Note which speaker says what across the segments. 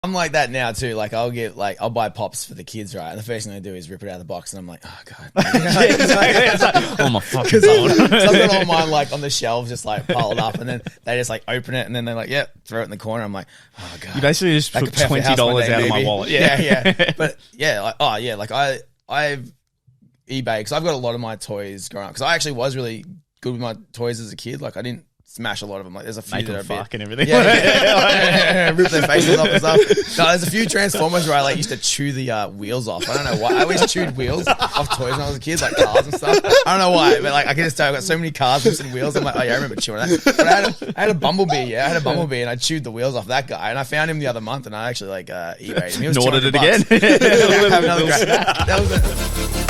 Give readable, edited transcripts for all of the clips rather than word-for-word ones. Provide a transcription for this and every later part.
Speaker 1: I'm like that now too. Like I'll buy pops for the kids, right? And the first thing I do is rip it out of the box, and I'm like, oh god,
Speaker 2: Oh my fucking god!
Speaker 1: So I've got all mine like on the shelf, just like piled up, and then they just like open it, and then they're like, yep, throw it in the corner. I'm like, oh god.
Speaker 2: You basically just took $20 out of my wallet.
Speaker 1: Yeah. But yeah, like I've eBay because I've got a lot of my toys growing up because I actually was really good with my toys as a kid. Like I didn't smash a lot of them. Like there's a few
Speaker 2: Make
Speaker 1: that
Speaker 2: them
Speaker 1: are
Speaker 2: fuck and everything.
Speaker 1: Rip their faces off and stuff. No, there's a few Transformers where I like used to chew the wheels off. I don't know why. I always chewed wheels off toys when I was a kid, like cars and stuff. I don't know why, but like I can just tell I've got so many cars missing wheels. I'm like, oh yeah, I remember chewing that. But I had a Bumblebee. Yeah, I had a Bumblebee, and I chewed the wheels off that guy. And I found him the other month, and I actually like eBayed him. He was
Speaker 2: Ordered it again.
Speaker 1: Have another crack. That was it.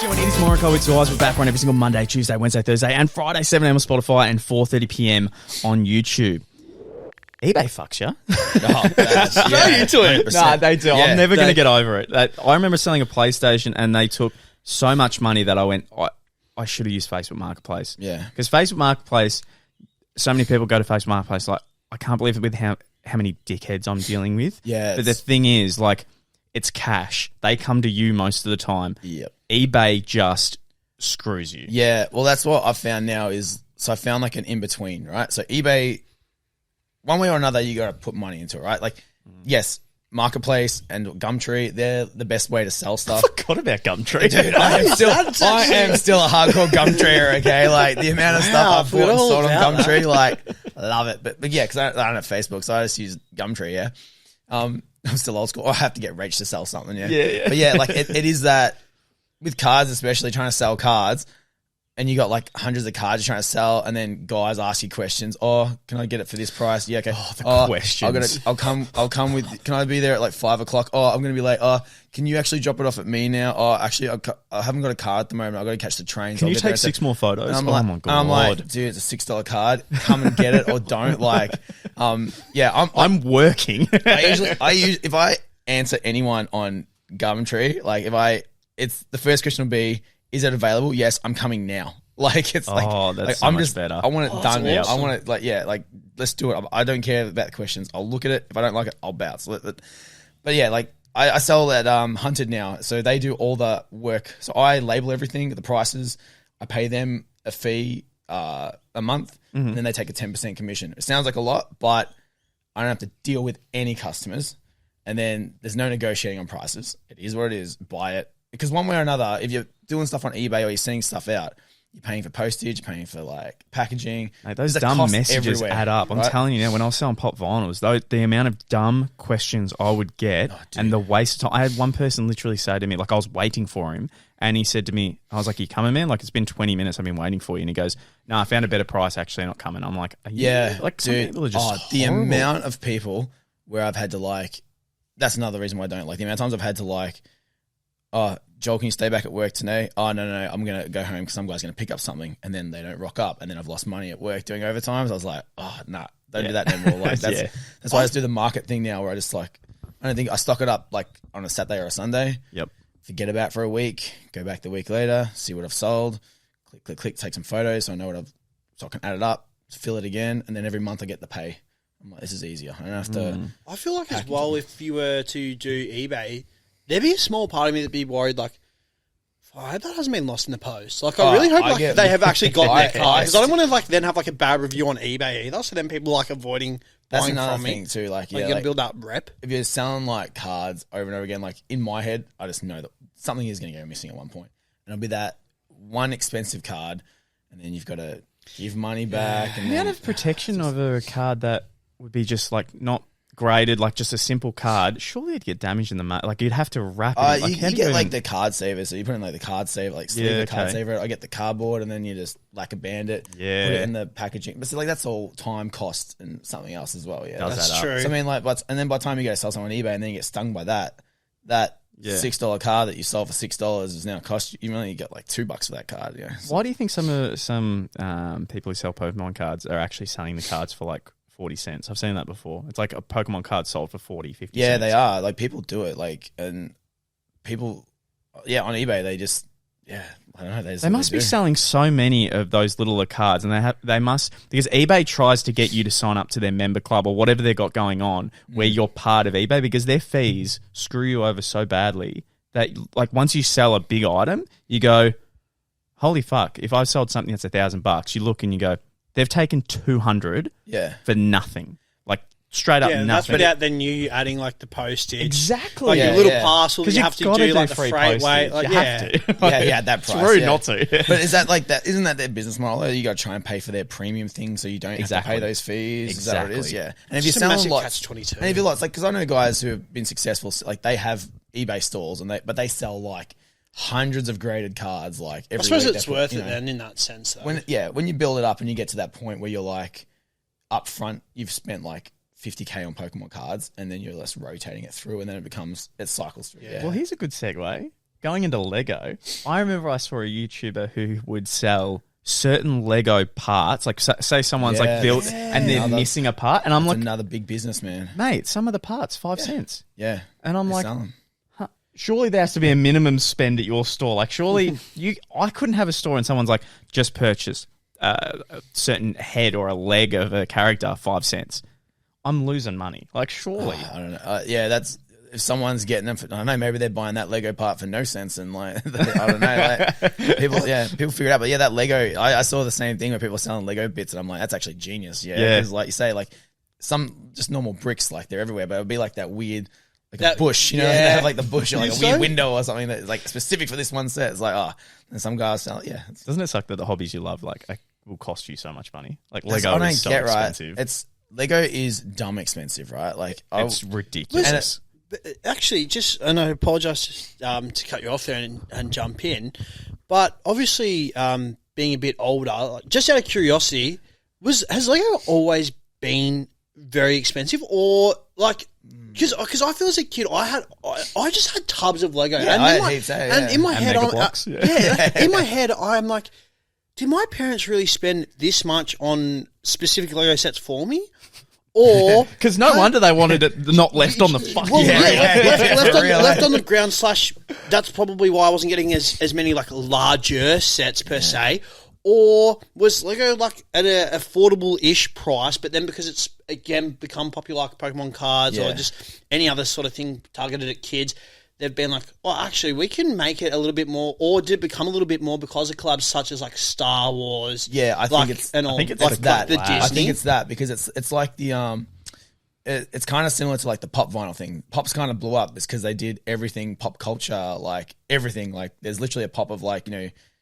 Speaker 3: It is Morokaii with TAZO'S. We're back on every single Monday, Tuesday, Wednesday, Thursday, and Friday, 7 a.m. on Spotify and 4:30 p.m. on YouTube. eBay fucks you.
Speaker 2: Straight into it.
Speaker 3: Nah, they do.
Speaker 2: Yeah, I'm never going to get over it. I remember selling a PlayStation and they took so much money that I went, I should have used Facebook Marketplace.
Speaker 1: Yeah.
Speaker 2: Because Facebook Marketplace, so many people go to Facebook Marketplace like, I can't believe it with how many dickheads I'm dealing with.
Speaker 1: Yeah.
Speaker 2: But the thing is, like, it's cash. They come to you most of the time.
Speaker 1: Yep.
Speaker 2: eBay just screws you.
Speaker 1: Yeah, well, that's what I've found now is, so I found like an in-between, right? So eBay, one way or another, you got to put money into it, right? Like, yes, Marketplace and Gumtree, they're the best way to sell stuff.
Speaker 2: I forgot about Gumtree.
Speaker 1: Dude, I am still a hardcore Gumtreeer, okay? Like, the amount of stuff I've bought and sold on Gumtree, like, I love it. But yeah, because I don't have Facebook, so I just use Gumtree, yeah? I'm still old school. I have to get Rach to sell something, yeah?
Speaker 2: Yeah.
Speaker 1: But yeah, like, it is that, with cards especially, trying to sell cards, and you got like hundreds of cards you're trying to sell, and then guys ask you questions. Oh, can I get it for this price? Yeah, okay.
Speaker 2: The questions.
Speaker 1: I'll come with. Can I be there at like 5 o'clock? Oh, I'm gonna be late. Oh, can you actually drop it off at me now? Oh, actually, I haven't got a car at the moment. I've got to catch the train.
Speaker 2: Can you take 6 more photos?
Speaker 1: Oh
Speaker 2: my god!
Speaker 1: I'm like, dude, it's a $6 card. Come and get it or don't. Like, yeah, I'm
Speaker 2: working.
Speaker 1: I usually if I answer anyone on Gumtree, it's the first question will be, is it available? Yes, I'm coming now. Like, it's like,
Speaker 2: that's
Speaker 1: like,
Speaker 2: so
Speaker 1: I'm
Speaker 2: much
Speaker 1: just
Speaker 2: better.
Speaker 1: I want it done.
Speaker 2: awesome.
Speaker 1: I want it let's do it. I don't care about the questions. I'll look at it. If I don't like it, I'll bounce. But yeah, like I sell at Hunted now, so they do all the work. So I label everything, the prices. I pay them a fee a month, and then they take a 10% commission. It sounds like a lot, but I don't have to deal with any customers, and then there's no negotiating on prices. It is what it is. Buy it. Because one way or another, if you're doing stuff on eBay or you're sending stuff out, you're paying for postage, you're paying for like packaging.
Speaker 2: Mate, those dumb messages add up. I'm telling you now, when I was selling pop vinyls, the amount of dumb questions I would get and the waste of time. I had one person literally say to me, like I was waiting for him, and he said to me, I was like, you coming, man? Like, it's been 20 minutes, I've been waiting for you. And he goes, no, I found a better price, actually, not coming. I'm like,
Speaker 1: yeah,
Speaker 2: like, some
Speaker 1: dude,
Speaker 2: people are just
Speaker 1: the
Speaker 2: horrible.
Speaker 1: amount of people where I've had to like, that's another reason why I don't like, the amount of times I've had to like, oh, Joel, can you stay back at work today? Oh, no, I'm going to go home because some guy's going to pick up something, and then they don't rock up, and then I've lost money at work doing overtime. So I was like, oh, nah, don't do that anymore. Like, that's why I just do the market thing now, where I just like, I stock it up like on a Saturday or a Sunday.
Speaker 2: Yep.
Speaker 1: Forget about it for a week, go back the week later, see what I've sold, click, take some photos so I know so I can add it up, fill it again, and then every month I get the pay. I'm like, this is easier. I don't have to.
Speaker 4: I feel like as well, if you were to do eBay, there'd be a small part of me that'd be worried, like, I hope that hasn't been lost in the post. Like, I really hope they have actually got their car, because I don't want to like then have like a bad review on eBay either. So then people like avoiding
Speaker 1: That's
Speaker 4: buying
Speaker 1: another
Speaker 4: from
Speaker 1: thing
Speaker 4: me.
Speaker 1: too. Like,
Speaker 4: you gotta build that rep.
Speaker 1: If you're selling like cards over and over again, like in my head, I just know that something is going to go missing at one point, and it'll be that one expensive card, and then you've got to give money back. And
Speaker 2: the amount of protection of a card that would be just like not graded, like just a simple card, surely it'd get damaged in the like you'd have to wrap it. Like,
Speaker 1: you get like the card saver, so you put in like the card saver, like sleeve the card saver. I get the cardboard, and then you just lacquer band it, put it in the packaging. But so like that's all time, cost, and something else as well. Yeah,
Speaker 4: that's true.
Speaker 1: So I mean, like, and then by the time you go sell someone on eBay, and then you get stung by that $6 card that you sold for $6 is now cost you only get like $2 for that card. Yeah.
Speaker 2: Why do you think some people who sell Pokemon cards are actually selling the cards for like 40 cents? I've seen that before. It's like a Pokemon card sold for 40, 50 cents.
Speaker 1: Yeah, they are. Like, people do it. Like, and people, on eBay, they just Yeah, I don't know.
Speaker 2: They must be selling so many of those littler cards, and they must, because eBay tries to get you to sign up to their member club or whatever they've got going on, where you're part of eBay, because their fees screw you over so badly that, like, once you sell a big item, you go, holy fuck! If I've sold something that's $1,000, you look and you go, they've taken 200 for nothing. Like, straight up nothing.
Speaker 4: That's without then you adding like the postage.
Speaker 2: Exactly.
Speaker 4: Like your little parcel, you have to do like the freight weight. Like,
Speaker 2: you have to.
Speaker 1: That price.
Speaker 2: It's rude not to.
Speaker 1: But is that like that? Isn't that their business model? You got to try and pay for their premium thing, so you don't have to pay those fees.
Speaker 2: Exactly.
Speaker 1: Is that what it is? Yeah. And if
Speaker 4: It's
Speaker 1: you're
Speaker 4: a
Speaker 1: selling
Speaker 4: massive
Speaker 1: lots,
Speaker 4: catch-22.
Speaker 1: and if you're lots, like, because I know guys who have been successful, like they have eBay stores, but they sell like hundreds of graded cards, like every
Speaker 4: I suppose
Speaker 1: week.
Speaker 4: it's worth it then in that sense, though.
Speaker 1: When you build it up and you get to that point where you're like up front, you've spent like $50K on Pokemon cards, and then you're just rotating it through, and then it cycles through.
Speaker 2: Well, here's a good segue. Going into Lego, I remember I saw a YouTuber who would sell certain Lego parts, like say someone's like built and they're missing a part, and I'm like,
Speaker 1: another big business, man.
Speaker 2: Mate, some of the parts 5 cents.
Speaker 1: Yeah,
Speaker 2: and I'm like, surely there has to be a minimum spend at your store. Like, surely I couldn't have a store and someone's like, just purchase a certain head or a leg of a character, 5 cents. I'm losing money. Like, surely.
Speaker 1: I don't know. That's if someone's getting them for, I don't know, maybe they're buying that Lego part for no sense, and like, I don't know, like people figure it out. But yeah, that Lego, I saw the same thing where people are selling Lego bits, and I'm like, that's actually genius. Yeah, because like you say, like some just normal bricks, like they're everywhere, but it would be like that weird, like that bush, you know, they have like the bush or like a weird window or something that's like specific for this one set. It's like, and some guys sell it. Yeah,
Speaker 2: doesn't it suck that the hobbies you love like will cost you so much money? Like Lego is so expensive.
Speaker 1: Right. Lego is dumb expensive, right? Like
Speaker 2: it's ridiculous.
Speaker 4: Actually, and I apologize to cut you off there and jump in, but obviously, being a bit older, just out of curiosity, has Lego always been very expensive, or like? Because I feel as a kid, I just had tubs of Lego, and in my head, in my head, I'm like, did my parents really spend this much on specific Lego sets for me? Or
Speaker 2: because no wonder they wanted it not left on the fucking
Speaker 4: left on the ground / that's probably why I wasn't getting as many like larger sets per se. Or was Lego like at an affordable-ish price, but then because it's again become popular like Pokemon cards or just any other sort of thing targeted at kids, they've been like, well, actually, we can make it a little bit more, or did it become a little bit more because of collabs such as like Star Wars?
Speaker 1: Yeah, I think it's like that.
Speaker 4: The Disney.
Speaker 1: I think it's that because it's like the it's kind of similar to like the pop vinyl thing. Pops kind of blew up. It's because they did everything pop culture, like everything. Like there's literally a pop of like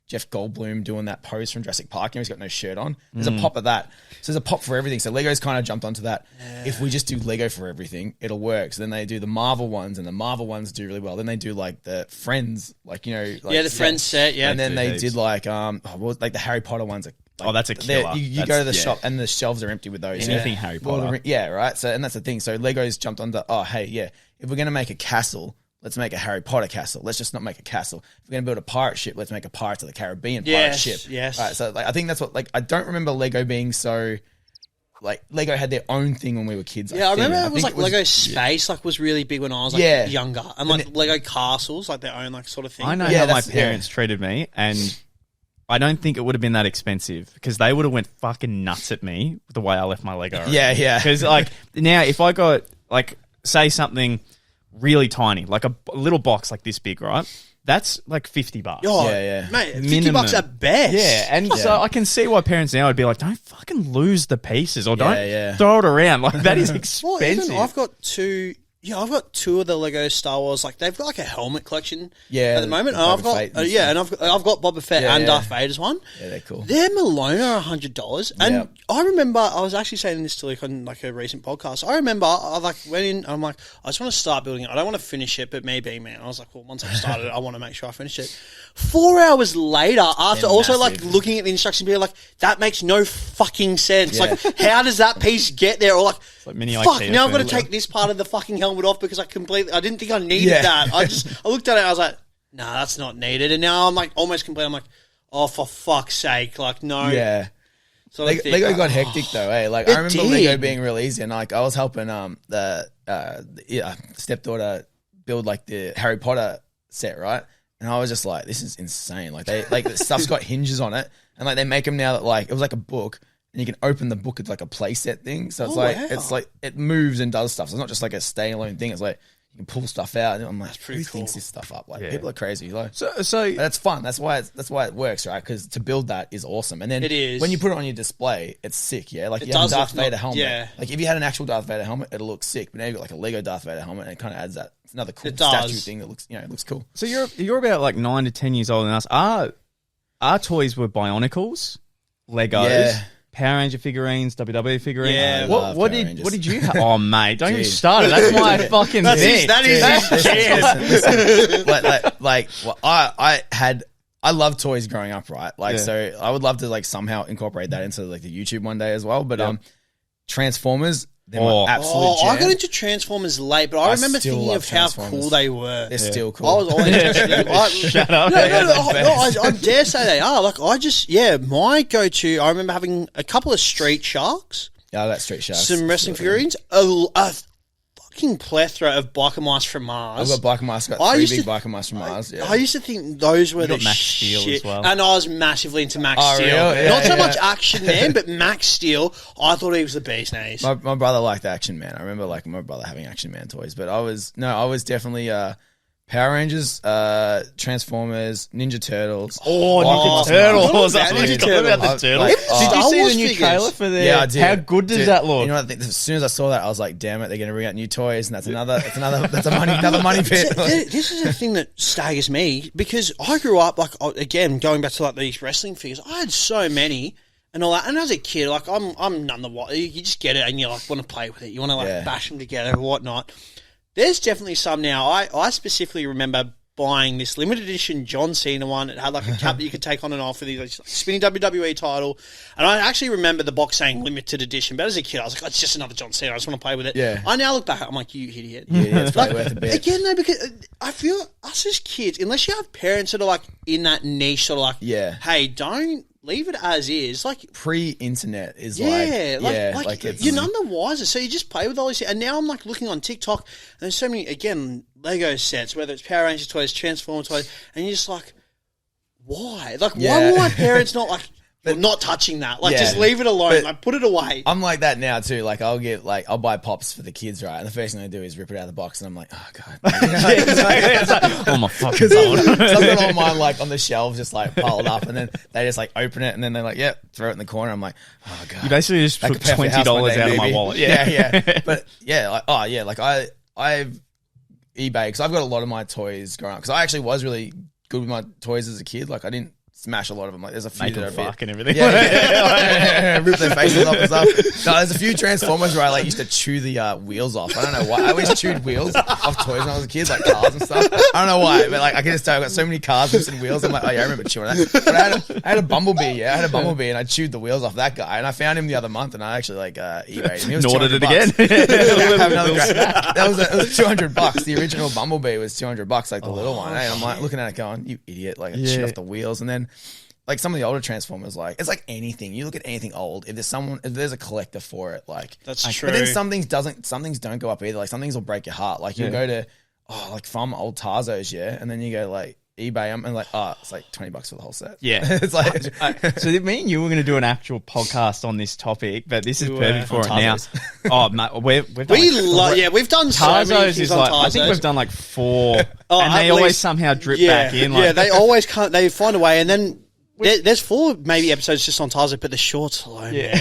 Speaker 1: Jeff Goldblum doing that pose from Jurassic Park. He's got no shirt on. There's a pop of that. So there's a pop for everything. So Lego's kind of jumped onto that. Yeah. If we just do Lego for everything, it'll work. So then they do the Marvel ones, and the Marvel ones do really well. Then they do like the Friends, like
Speaker 4: the Friends set,
Speaker 1: and then they did like like the Harry Potter ones.
Speaker 2: That's a killer.
Speaker 1: You go to the shop and the shelves are empty with those.
Speaker 2: Anything Harry Potter.
Speaker 1: Right. So and that's the thing. So Lego's jumped onto if we're gonna make a castle, let's make a Harry Potter castle. Let's just not make a castle. If we're going to build a pirate ship, let's make a Pirates of the Caribbean pirate ship.
Speaker 4: Yes.
Speaker 1: Right, so like, I think that's what, like, I don't remember Lego being so, like, Lego had their own thing when we were kids.
Speaker 4: I remember it was like Lego Space, like, was really big when I was like younger. And like Lego Castles, like their own like sort of thing.
Speaker 2: I know how my parents treated me, and I don't think it would have been that expensive because they would have went fucking nuts at me with the way I left my Lego.
Speaker 1: Yeah.
Speaker 2: Because like now if I got like, say something really tiny, like a little box like this big, right? That's like $50.
Speaker 4: Oh, yeah. Mate, $50 at best.
Speaker 2: Yeah, and so I can see why parents now would be like, don't fucking lose the pieces or don't throw it around. Like, that is expensive.
Speaker 4: Well, I've got two of the Lego Star Wars. Like they've got like a helmet collection at the moment. And I've got I've got Boba Fett and Darth Vader's one.
Speaker 1: Yeah, they're cool.
Speaker 4: They're Malone are $100. And I remember I was actually saying this to like on like a recent podcast. I remember I like went in. I'm like, I just want to start building it. I don't want to finish it, but me being man, I was like, well, once I've started it, I want to make sure I finish it. 4 hours later, after also like looking at the instructions, being like, that makes no fucking sense. Like, how does that piece get there? Or like
Speaker 2: mini
Speaker 4: fuck, now I've got to take this part of the fucking helmet off because I didn't think I needed that. I looked at it, I was like, nah, that's not needed. And now I'm like almost complete. I'm like, oh, for fuck's sake, like no.
Speaker 1: Yeah. So Lego got hectic though, eh? Like I remember Lego being real easy, and like I was helping the stepdaughter build like the Harry Potter set, right? And I was just like, this is insane. Like the stuff's got hinges on it, and like they make them now that like it was like a book, and you can open the book. It's like a playset thing, so it's like it moves and does stuff. So it's not just like a standalone thing. It's like you can pull stuff out. And I'm like, who thinks this stuff up? Like people are crazy. Like, so that's fun. That's why it works, right? Because to build that is awesome. And then
Speaker 4: it is.
Speaker 1: When you put it on your display, it's sick. Yeah, like you have a Darth Vader helmet. Yeah. Like if you had an actual Darth Vader helmet, it'll look sick. But now you've got like a Lego Darth Vader helmet, and it kind of adds that. It's another cool statue thing that looks, it looks cool.
Speaker 2: So you're about like 9 to 10 years older than us. Our toys were Bionicles, Legos. Power Ranger figurines, WWE figurines.
Speaker 1: Yeah,
Speaker 2: what did you have? Oh, mate, don't even start it. That's my fucking thing.
Speaker 4: That is
Speaker 1: I love toys growing up, right? Like, so I would love to like somehow incorporate that into like the YouTube one day as well. But Transformers, they're my absolute jam.
Speaker 4: I got into Transformers late, but I remember thinking of how cool they were.
Speaker 1: They're still cool.
Speaker 4: I was always
Speaker 2: Shut up.
Speaker 4: No, I dare say they are. Like, my go-to, I remember having a couple of Street Sharks.
Speaker 1: Yeah, that Street Sharks.
Speaker 4: Some wrestling figurines. A fucking plethora of Biker Mice from Mars.
Speaker 1: I've got Biker Mice. Got three big Biker Mice from Mars.
Speaker 4: I used to think those were the
Speaker 2: Max Steel
Speaker 4: shit.
Speaker 2: as well.
Speaker 4: And I was massively into Max Steel.
Speaker 1: Really?
Speaker 4: Not so much Action Man, but Max Steel. I thought he was the bee's knees.
Speaker 1: My brother liked Action Man. I remember like my brother having Action Man toys, but I was definitely Power Rangers, Transformers, Ninja Turtles.
Speaker 2: Ninja Turtles.
Speaker 4: I was talking about the Turtles.
Speaker 2: Did you see the new trailer for the?
Speaker 1: Yeah, I did.
Speaker 2: How good does that look?
Speaker 1: You know what I think? As soon as I saw that, I was like, "Damn it, they're going to bring out new toys," and that's another money pit.
Speaker 4: This is the thing that staggers me because I grew up like again going back to like these wrestling figures. I had so many. And all that, and as a kid, like I'm none the what. You just get it, and you like want to play with it. You want to like bash them together and whatnot. There's definitely some now. I specifically remember buying this limited edition John Cena one. It had like a cap that you could take on and off for the like, spinning WWE title. And I actually remember the box saying limited edition. But as a kid, I was like, oh, it's just another John Cena. I just want to play with it.
Speaker 1: Yeah.
Speaker 4: I now look back, I'm like, you idiot.
Speaker 1: Yeah, it's probably worth a bit.
Speaker 4: Again, though, because I feel us as kids, unless you have parents that are like in that niche, sort of like, hey, don't leave it as is. Like
Speaker 1: pre-internet is
Speaker 4: like you're none the wiser. So you just play with all these. And now I'm like looking on TikTok, and there's so many again Lego sets, whether it's Power Rangers toys, Transformer toys, and you're just like, why? Like why were my parents not like? But not touching that. Like, just leave it alone. Like, put it away.
Speaker 1: I'm like that now, too. Like, I'll buy Pops for the kids, right? And the first thing I do is rip it out of the box, and I'm like, oh, God.
Speaker 2: It's like, oh, my fucking God.
Speaker 1: So I've got all mine, like, on the shelves, just, like, piled up, and then they just, like, open it, and then they're like, throw it in the corner. I'm like, oh, God.
Speaker 2: You basically just took $20 out of my wallet.
Speaker 1: Yeah. But, I've eBay, because I've got a lot of my toys growing up, because I actually was really good with my toys as a kid. Like, I didn't smash a lot of them. Like, there's a few that are
Speaker 2: fuck and everything.
Speaker 1: Rip their faces off and stuff. No, there's a few Transformers where I like used to chew the wheels off. I don't know why. I always chewed wheels off toys when I was a kid, like cars and stuff. I don't know why, but like I can just tell I've got so many cars missing wheels. I'm like, oh yeah, I remember chewing that. But I had a Bumblebee. Yeah, I had a Bumblebee, and I chewed the wheels off that guy. And I found him the other month, and I actually like eBayed him. He was
Speaker 2: ordered it again.
Speaker 1: That was $200. The original Bumblebee was $200, like the little one. And I'm like looking at it, going, you idiot! Like I chewed off the wheels, and then. Like some of the older Transformers, like it's like anything. You look at anything old. If there's a collector for it, like
Speaker 4: that's true.
Speaker 1: But then some things don't go up either. Like some things will break your heart. Like you go to like from old TAZO'S, and then you go like eBay them and like it's like $20 for the whole set.
Speaker 2: Yeah,
Speaker 1: it's like
Speaker 2: so. Me and you were going to do an actual podcast on this topic, but this is perfect for it now. Oh, mate, we've done
Speaker 4: we've done
Speaker 2: TAZO'S
Speaker 4: so many things on TAZO'S.
Speaker 2: I think we've done like 4, and they always somehow drip back in. Like,
Speaker 4: they always can't. They find a way, and then. There's 4 maybe episodes just on TAZO, but the shorts alone.
Speaker 2: Yeah.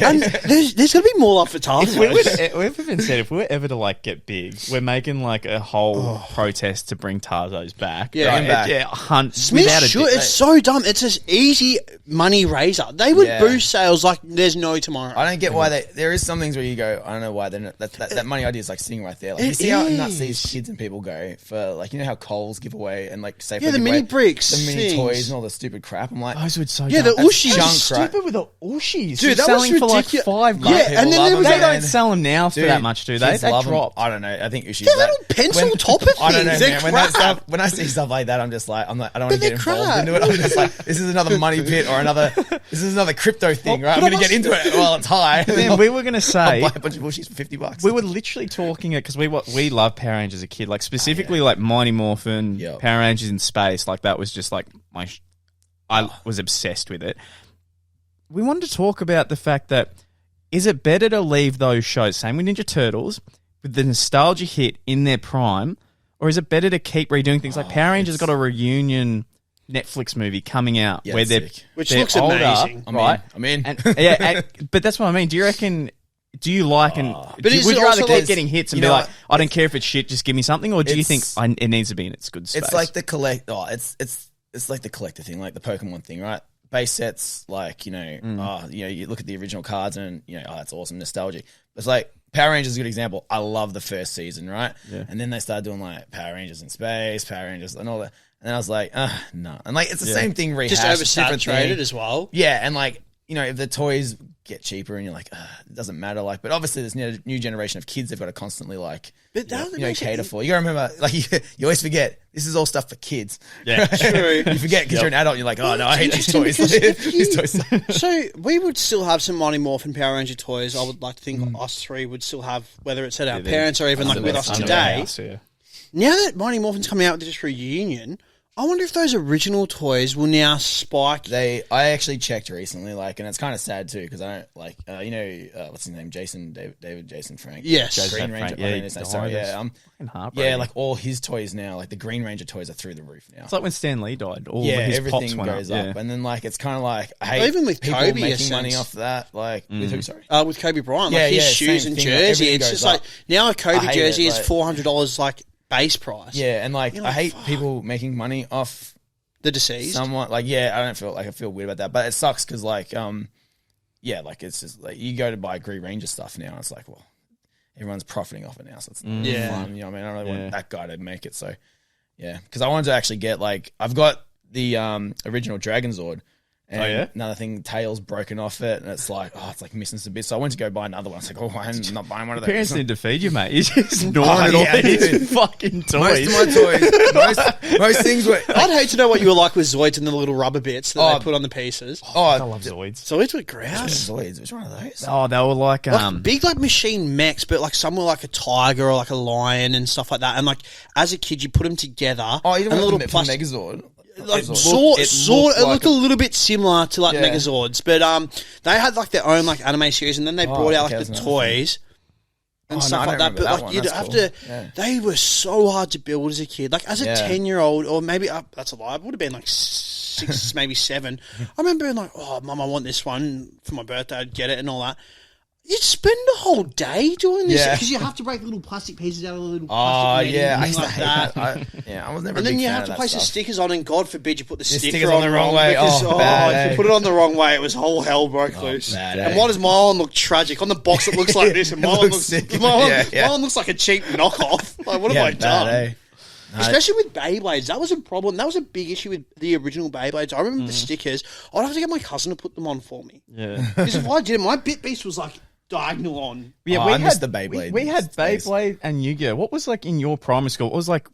Speaker 4: And there's going to be more up for TAZO.
Speaker 2: We've even said if we were ever to like get big, we're making like a whole protest to bring TAZO'S back.
Speaker 1: Yeah,
Speaker 2: hunt.
Speaker 4: Smith should. It's so dumb. It's an easy money raiser. They would boost sales like there's no tomorrow.
Speaker 1: I don't get why there is some things where you go, I don't know why that money idea is like sitting right there. Like you see how nuts these kids and people go for like, you know how Coles give away and like say
Speaker 4: the mini bricks,
Speaker 1: the mini toys and all the stupid crap. I'm like,
Speaker 3: those would so
Speaker 4: yeah, the Ushies.
Speaker 1: junk,
Speaker 3: stupid
Speaker 1: right?
Speaker 3: with the Ushies.
Speaker 4: Dude, that
Speaker 3: selling
Speaker 4: was
Speaker 3: for like
Speaker 4: ridiculous.
Speaker 3: $5.
Speaker 4: Yeah, and then there was
Speaker 3: they
Speaker 4: that-
Speaker 3: don't sell them now for that much, do they?
Speaker 1: Kids
Speaker 3: They
Speaker 1: love 'em.
Speaker 3: dropped.
Speaker 1: I don't know. I think Ushies.
Speaker 4: They're little pencil topper
Speaker 1: I don't know,
Speaker 4: things. They're
Speaker 1: man.
Speaker 4: crap.
Speaker 1: When I see stuff like that, I'm like, I don't want to
Speaker 4: But
Speaker 1: get
Speaker 4: they're
Speaker 1: involved
Speaker 4: crap.
Speaker 1: into it. I'm just like, this is another money pit or this is another crypto thing, right? I'm
Speaker 4: but
Speaker 1: going to get into it while it's high.
Speaker 3: Man, we were going to say,
Speaker 1: I'll buy a bunch of Ushies for $50.
Speaker 3: we were literally talking it because we love Power Rangers as a kid, like specifically like Mighty Morphin,
Speaker 1: Yep.
Speaker 3: Power Rangers in space. Like that was just like I was obsessed with it. We wanted to talk about the fact that is it better to leave those shows, same with Ninja Turtles, with the nostalgia hit in their prime, or is it better to keep redoing things like Power Rangers got a reunion Netflix movie coming out
Speaker 1: Yeah,
Speaker 3: where they're
Speaker 1: sick.
Speaker 4: Which
Speaker 3: they're
Speaker 4: looks
Speaker 3: older,
Speaker 4: amazing.
Speaker 3: right?
Speaker 1: I'm in.
Speaker 3: But that's what I mean. Do you reckon? Do you like and
Speaker 4: But is
Speaker 3: would
Speaker 4: it
Speaker 3: you rather
Speaker 4: also
Speaker 3: keep
Speaker 4: like-
Speaker 3: getting hits and
Speaker 1: you
Speaker 3: be
Speaker 1: know
Speaker 3: like,
Speaker 1: what?
Speaker 3: I don't care if it's shit, just give me something, or do you think
Speaker 1: It's-
Speaker 3: it needs to be in its good space?
Speaker 1: It's like the collect. Oh, it's like the collector thing, like the Pokemon thing, right? Base sets, like you look at the original cards and that's awesome, nostalgic. It's like Power Rangers is a good example. I love the first season, right? Yeah. And then they started doing like Power Rangers in space, Power Rangers, and all that. And then I was like, no. And like it's the same thing rehashed,
Speaker 4: Just
Speaker 1: different
Speaker 4: oversaturated
Speaker 1: thing.
Speaker 4: as well.
Speaker 1: Yeah, and like if the toys get cheaper and you're like, it doesn't matter. Like, but obviously there's new generation of kids they've got to constantly like,
Speaker 4: But that
Speaker 1: cater for. You got to remember, like you always forget this is all stuff for kids.
Speaker 3: Yeah,
Speaker 4: true.
Speaker 1: You forget because you're an adult. You're like, oh no, I hate these toys. These toys.
Speaker 4: So we would still have some Mighty Morphin Power Ranger toys. I would like to think us three would still have, whether it's at our parents or even like with us today. Now that Mighty Morphin's coming out with this reunion, I wonder if those original toys will now spike.
Speaker 1: I actually checked recently, like, and it's kind of sad too because I don't like, what's his name, David Jason Frank.
Speaker 4: Yes.
Speaker 1: Green Ranger.
Speaker 3: Yeah,
Speaker 1: Yeah, like all his toys now, like the Green Ranger toys are through the roof now.
Speaker 3: It's like when Stan Lee died. All his pops
Speaker 1: everything
Speaker 3: went
Speaker 1: goes
Speaker 3: up.
Speaker 1: up, and then like it's kind of like I hate
Speaker 4: Even with
Speaker 1: people
Speaker 4: Kobe,
Speaker 1: making
Speaker 4: a
Speaker 1: money
Speaker 4: sense.
Speaker 1: off that. Like with who? Sorry.
Speaker 4: With Kobe Bryant,
Speaker 1: Yeah,
Speaker 4: like his
Speaker 1: yeah,
Speaker 4: shoes
Speaker 1: same
Speaker 4: and
Speaker 1: thing,
Speaker 4: jersey,
Speaker 1: everything
Speaker 4: it's
Speaker 1: goes
Speaker 4: just
Speaker 1: up.
Speaker 4: like now a Kobe
Speaker 1: I hate
Speaker 4: jersey
Speaker 1: it,
Speaker 4: is
Speaker 1: like-
Speaker 4: $400 like base price.
Speaker 1: Yeah, and like
Speaker 4: You're
Speaker 1: I
Speaker 4: like,
Speaker 1: hate
Speaker 4: fuck.
Speaker 1: people making money off
Speaker 4: The deceased.
Speaker 1: somewhat. Like I feel weird about that, but it sucks because like like it's just like you go to buy Green Ranger stuff now, and it's like, well, everyone's profiting off it now, so it's not
Speaker 4: Yeah.
Speaker 1: fun. You know what I mean? I don't really want that guy to make it. So yeah, because I wanted to actually get like I've got the original Dragon Zord. And another thing, tail's broken off it, and it's like, it's like missing some bits. So I went to go buy another one. I was like, I'm not buying one of those.
Speaker 3: Parents need to feed you, mate. You're just gnawing all these fucking toys.
Speaker 1: Most of my toys, most things were.
Speaker 4: I'd hate to know what you were like with Zoids and the little rubber bits that they put on the pieces.
Speaker 3: I love Zoids.
Speaker 4: Zoids were grouse.
Speaker 1: Zoids, which one of those?
Speaker 3: Oh, they were like
Speaker 4: Big like machine mechs, but like some were like a tiger or like a lion and stuff like that. And like as a kid, you put them together.
Speaker 1: Oh, you
Speaker 4: and
Speaker 1: don't
Speaker 4: a
Speaker 1: want
Speaker 4: little
Speaker 1: the
Speaker 4: plastic.
Speaker 1: Megazord.
Speaker 4: Like
Speaker 1: It
Speaker 4: it looked a little bit similar to like
Speaker 1: Yeah.
Speaker 4: Megazords, but they had like their own like anime series, and then they brought out
Speaker 1: okay,
Speaker 4: like the
Speaker 1: that's another
Speaker 4: toys and
Speaker 1: Oh,
Speaker 4: stuff
Speaker 1: no,
Speaker 4: like
Speaker 1: I don't
Speaker 4: that.
Speaker 1: remember
Speaker 4: But
Speaker 1: that
Speaker 4: like
Speaker 1: one.
Speaker 4: you'd
Speaker 1: That's
Speaker 4: have
Speaker 1: cool.
Speaker 4: to.
Speaker 1: Yeah.
Speaker 4: They were so hard to build as a kid. Like as a
Speaker 1: Yeah.
Speaker 4: 10-year-old, or maybe that's a lie. I would have been like 6, maybe 7. I remember being like, "Oh, Mum, I want this one for my birthday. I'd get it and all that." You'd spend the whole day doing this
Speaker 1: Yeah.
Speaker 4: because you have to break little plastic pieces out of the little
Speaker 1: Oh
Speaker 4: plastic
Speaker 1: yeah, I
Speaker 4: netting
Speaker 1: used
Speaker 4: and
Speaker 1: to
Speaker 4: things like
Speaker 1: hate
Speaker 4: that.
Speaker 1: that. I was never.
Speaker 4: And
Speaker 1: a
Speaker 4: then
Speaker 1: big
Speaker 4: you
Speaker 1: fan
Speaker 4: have
Speaker 1: of
Speaker 4: to
Speaker 1: that
Speaker 4: place the
Speaker 1: stuff.
Speaker 4: stickers on, and God forbid you put the sticker
Speaker 1: stickers on the wrong way.
Speaker 4: Because,
Speaker 1: Oh, bad,
Speaker 4: if you put it on the wrong way, it was whole hell broke loose.
Speaker 1: bad,
Speaker 4: and
Speaker 1: eh?
Speaker 4: why does my one look tragic? On the box, it looks like this, and my one
Speaker 1: looks
Speaker 4: looks
Speaker 1: sick.
Speaker 4: my one,
Speaker 1: Yeah.
Speaker 4: my one looks like a cheap knockoff. Like, what have I done? Especially with Beyblades, that was a problem. That was a big issue with the original Beyblades. I remember the stickers. I'd have to get my cousin to put them on for me.
Speaker 3: Yeah.
Speaker 4: Because if I did, my Bit Beast was like diagonal on.
Speaker 3: Yeah,
Speaker 1: I missed the Beyblade.
Speaker 3: We had
Speaker 1: space.
Speaker 3: Beyblade and Yu-Gi-Oh. What was like in your primary school? What was like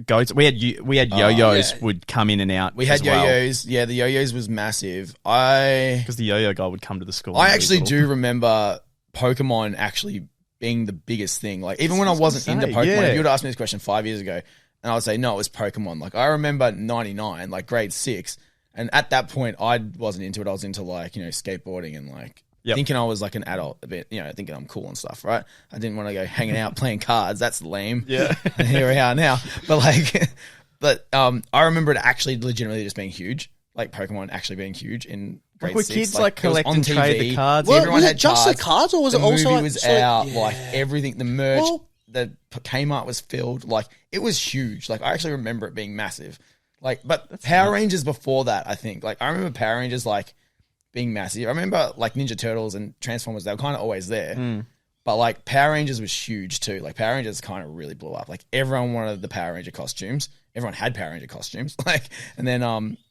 Speaker 3: goats? We had yo-yos
Speaker 4: yeah.
Speaker 3: would come in and out.
Speaker 1: We had yo-yos. Yeah, the yo-yos was massive.
Speaker 3: because the yo-yo guy would come to the school.
Speaker 1: I actually do remember Pokemon actually being the biggest thing. Like even when I wasn't into Pokemon, if you would ask me this question 5 years ago, and I would say no, it was Pokemon. Like I remember '99, like grade 6, and at that point I wasn't into it. I was into like skateboarding and like.
Speaker 3: Yep.
Speaker 1: Thinking I was like an adult a bit, thinking I'm cool and stuff, right? I didn't want to go hanging out playing cards. That's lame.
Speaker 3: Yeah.
Speaker 1: And here we are now. But I remember it actually legitimately just being huge, like Pokemon actually being huge in grade
Speaker 3: were
Speaker 1: 6.
Speaker 3: kids like
Speaker 1: it was
Speaker 3: collect
Speaker 1: on
Speaker 3: and trade
Speaker 1: TV.
Speaker 3: the cards?
Speaker 4: Well,
Speaker 1: Everyone
Speaker 4: was
Speaker 1: had
Speaker 4: it just
Speaker 1: cards.
Speaker 4: the cards, or was
Speaker 1: The
Speaker 4: it also
Speaker 1: movie
Speaker 4: like,
Speaker 1: was
Speaker 4: so,
Speaker 1: out,
Speaker 4: yeah.
Speaker 1: like everything, the merch,
Speaker 4: Well-
Speaker 1: the Kmart was filled, like it was huge. Like I actually remember it being massive. Like, but Power Rangers before that, I think, like I remember Power Rangers like being massive. I remember like Ninja Turtles and Transformers; they were kind of always there. But like Power Rangers was huge too. Like Power Rangers kind of really blew up. Like everyone wanted the Power Ranger costumes. Everyone had Power Ranger costumes. Like, and then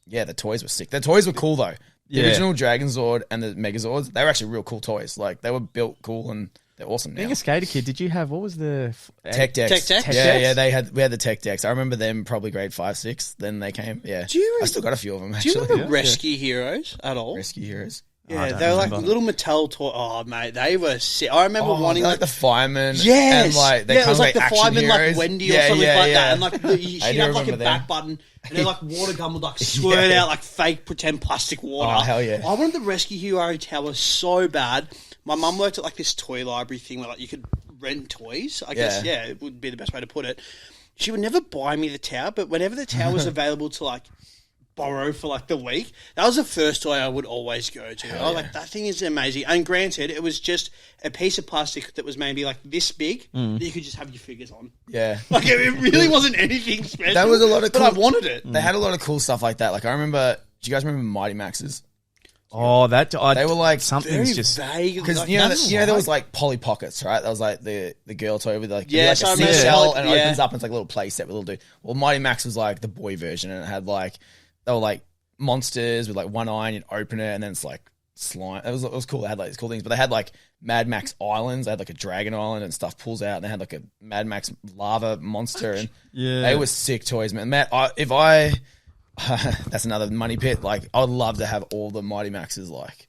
Speaker 1: the toys were sick. The toys were cool though. The original Dragon Zord and the Megazords, they were actually real cool toys. Like they were built cool and they're awesome now.
Speaker 2: Being a skater kid, did you have, what was the...
Speaker 1: Tech decks.
Speaker 4: Tech decks?
Speaker 1: Yeah, we had the tech decks. I remember them probably grade 5, 6. Then they came. Yeah. I still got a few of them actually.
Speaker 4: Do you remember Rescue Heroes at all?
Speaker 1: Rescue Heroes.
Speaker 4: Yeah, they were like little Mattel toy. Oh, mate, they were sick. I remember wanting
Speaker 1: like the firemen.
Speaker 4: Yes,
Speaker 1: and like they
Speaker 4: it was like the firemen,
Speaker 1: heroes.
Speaker 4: like Wendy or something like that, and like she'd have like a back button, and then like water gun would like squirt out like fake pretend plastic water.
Speaker 1: Oh hell yeah!
Speaker 4: I wanted the Rescue Hero tower so bad. My mum worked at like this toy library thing where like you could rent toys. I guess it would be the best way to put it. She would never buy me the tower, but whenever the tower was available to like borrow for like the week, that was the first toy I would always go to. I was like, that thing is amazing. And granted, it was just a piece of plastic that was maybe like this big that you could just have your figures on.
Speaker 1: Yeah.
Speaker 4: Like it really wasn't anything special.
Speaker 1: That was a lot of cool.
Speaker 4: But I wanted it.
Speaker 1: They had a lot of cool stuff like that. Like I remember, do you guys remember Mighty Maxes?
Speaker 2: Oh, they
Speaker 1: were like
Speaker 2: something's just
Speaker 4: vague.
Speaker 1: Because
Speaker 4: like,
Speaker 1: you know there was like Polly Pockets, right? That was like the girl toy with like
Speaker 4: a
Speaker 1: seashell and it opens up and it's like a little play set with a little dude. Well, Mighty Max was like the boy version and it had like they were like monsters with like one eye and you'd open it and then it's like slime. It was cool. They had like these cool things, but they had like Mad Max Islands. They had like a dragon island and stuff pulls out and they had like a Mad Max lava monster and they were sick toys, man. Matt, that's another money pit. Like I would love to have all the Mighty Maxes like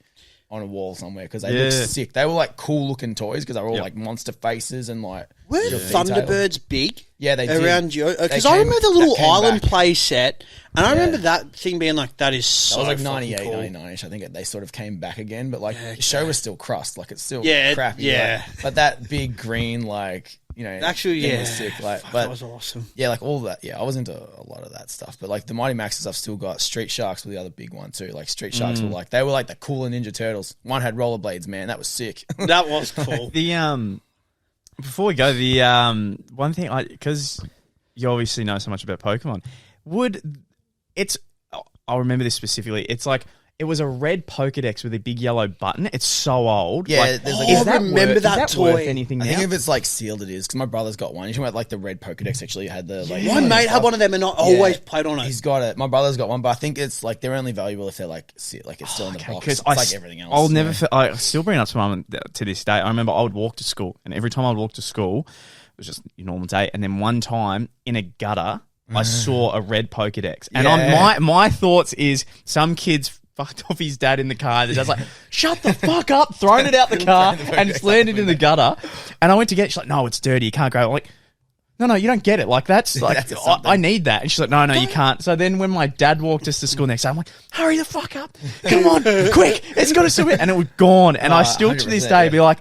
Speaker 1: on a wall somewhere because they look sick. They were like cool looking toys because they were all like monster faces and like.
Speaker 4: Were Thunderbirds big?
Speaker 1: Yeah, they did.
Speaker 4: Around you because I remember the little island play set, and I remember that thing being like that is so.
Speaker 1: That was like 98,
Speaker 4: cool.
Speaker 1: 99ish. I think they sort of came back again, but like the show was still crust. Like it's still crappy.
Speaker 4: Yeah,
Speaker 1: but that big green like. You know,
Speaker 4: actually,
Speaker 1: was sick. Like,
Speaker 4: that was awesome.
Speaker 1: Yeah, like all that. Yeah, I was into a lot of that stuff. But like the Mighty Maxes, I've still got. Street Sharks were the other big one too. Like Street Sharks were like they were like the cooler Ninja Turtles. One had rollerblades, man. That was sick.
Speaker 4: That was cool.
Speaker 2: Before we go, one thing because you obviously know so much about Pokemon, I'll remember this specifically. It's like. It was a red Pokedex with a big yellow button. It's so old.
Speaker 1: Yeah,
Speaker 2: like,
Speaker 1: there's like
Speaker 2: is that remember worth, that is that toy? Worth anything now?
Speaker 1: I think if it's like sealed, it is because my brother's got one. You talking about like the red Pokedex actually had the like.
Speaker 4: My mate had one of them, and I always played on it.
Speaker 1: He's got it. My brother's got one, but I think it's like they're only valuable if they're like it's still in the box. It's like everything else.
Speaker 2: I'll never. I still bring it up to mum to this day. I remember I would walk to school, and every time I would walk to school, it was just your normal day. And then one time in a gutter, I saw a red Pokedex, and on my thoughts is some kids fucked off his dad in the car. The dad's like, shut the fuck up, thrown it out the car and it's landed in the gutter. And I went to get it. She's like, no, it's dirty. You can't grab it. I'm like, no, you don't get it. Like, that's like, I need that. And she's like, no, you can't. So then when my dad walked us to school next day, I'm like, hurry the fuck up. Come on, quick. It's got to swim it. And it was gone. And I still to this day be like,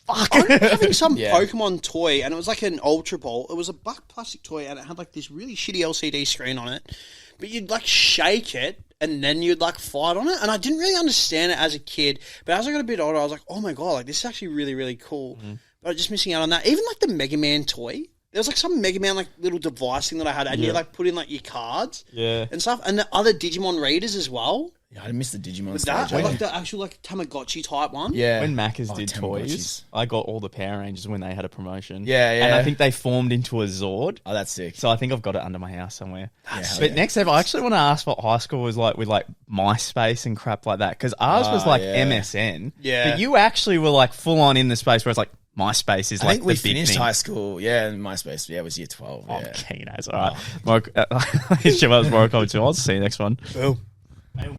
Speaker 2: fuck.
Speaker 4: I remember having some Pokemon toy and it was like an Ultra Ball. It was a black plastic toy and it had like this really shitty LCD screen on it. But you'd like shake it and then you'd like fight on it. And I didn't really understand it as a kid. But as I got a bit older, I was like, oh my God, like this is actually really, really cool. But I'm just missing out on that. Even like the Mega Man toy. There was like some Mega Man like little device thing that I had. And you like put in like your cards and stuff. And the other Digimon readers as well.
Speaker 1: Yeah, I missed the Digimon
Speaker 4: stage. Like the actual like Tamagotchi type one.
Speaker 1: Yeah.
Speaker 2: When Macca's did toys, I got all the Power Rangers when they had a promotion.
Speaker 1: Yeah.
Speaker 2: And I think they formed into a Zord.
Speaker 1: Oh, that's sick.
Speaker 2: So I think I've got it under my house somewhere. Next up, I actually want to ask what high school was like with like MySpace and crap like that. Because ours was like MSN.
Speaker 4: Yeah.
Speaker 2: But you actually were like full on in the space where it's like, MySpace is like the big thing.
Speaker 1: I think we finished high school, and MySpace, it was year 12.
Speaker 2: I'm keen as. All right. Morokaii too. I'll see you next one.
Speaker 4: Boom.